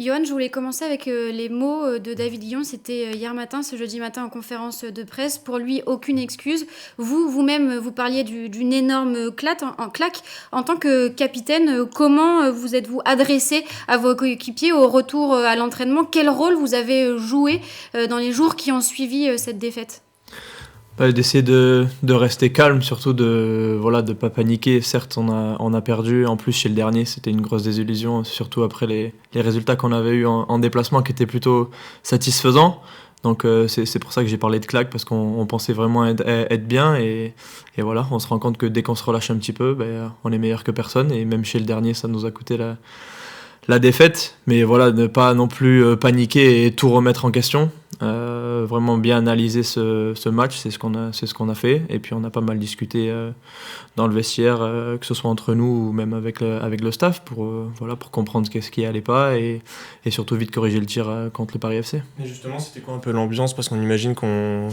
Johan, je voulais commencer avec les mots de David Guillon. C'était hier matin, ce jeudi matin, en conférence de presse. Pour lui, aucune excuse. Vous-même, vous parliez d'une énorme claque. En tant que capitaine, comment vous êtes-vous adressé à vos coéquipiers au retour à l'entraînement? Quel rôle vous avez joué dans les jours qui ont suivi cette défaite? D'essayer de rester calme, surtout de pas paniquer. Certes, on a perdu. En plus, chez le dernier, c'était une grosse désillusion, surtout après les résultats qu'on avait eu en déplacement qui étaient plutôt satisfaisants. Donc c'est pour ça que j'ai parlé de claque, parce qu'on pensait vraiment être bien. Et voilà, on se rend compte que dès qu'on se relâche un petit peu, on est meilleur que personne. Et même chez le dernier, ça nous a coûté la défaite. Mais voilà, ne pas non plus paniquer et tout remettre en question. Vraiment bien analyser ce match, c'est ce qu'on a fait. Et puis on a pas mal discuté dans le vestiaire, que ce soit entre nous ou même avec le staff, pour comprendre ce qui allait pas, et surtout vite corriger le tir contre le Paris FC. Et justement, c'était quoi un peu l'ambiance? Parce qu'on imagine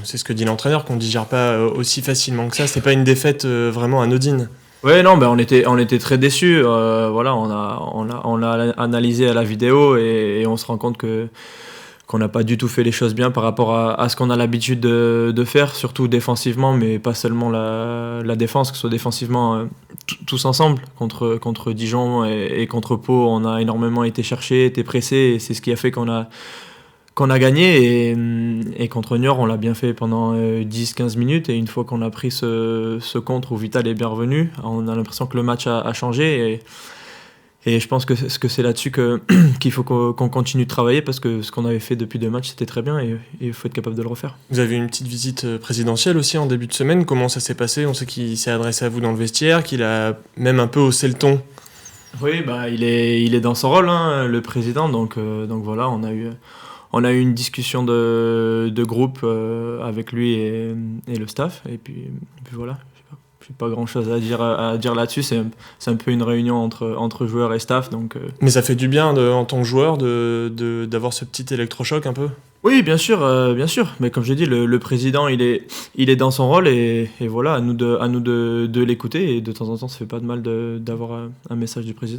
c'est ce que dit l'entraîneur, qu'on digère pas aussi facilement que ça. C'est pas une défaite vraiment anodine. Ouais, non, on était très déçus. Voilà, on a analysé à la vidéo, et on se rend compte qu'on n'a pas du tout fait les choses bien par rapport à ce qu'on a l'habitude de faire, surtout défensivement, mais pas seulement la défense, que ce soit défensivement tous ensemble. Contre Dijon et contre Pau, on a énormément été chercher, été pressé, et c'est ce qui a fait qu'on a gagné. Et contre Niort, on l'a bien fait pendant 10-15 minutes, et une fois qu'on a pris ce contre où Vital est bien revenu, on a l'impression que le match a changé. Et je pense que c'est là-dessus qu'il faut qu'on continue de travailler, parce que ce qu'on avait fait depuis 2 matchs, c'était très bien, et il faut être capable de le refaire. Vous avez eu une petite visite présidentielle aussi en début de semaine. Comment ça s'est passé? On sait qu'il s'est adressé à vous dans le vestiaire, qu'il a même un peu haussé le ton. Oui, il est dans son rôle, hein, le président. Donc voilà, on a eu une discussion de groupe avec lui et le staff. Et puis voilà. Pas grand chose à dire là-dessus, c'est un peu une réunion entre joueurs et staff. Mais ça fait du bien en tant que joueur d'avoir ce petit électrochoc un peu? Oui, bien sûr, mais comme je dis, le président il est dans son rôle, et voilà, à nous de l'écouter, et de temps en temps ça fait pas de mal d'avoir un message du président.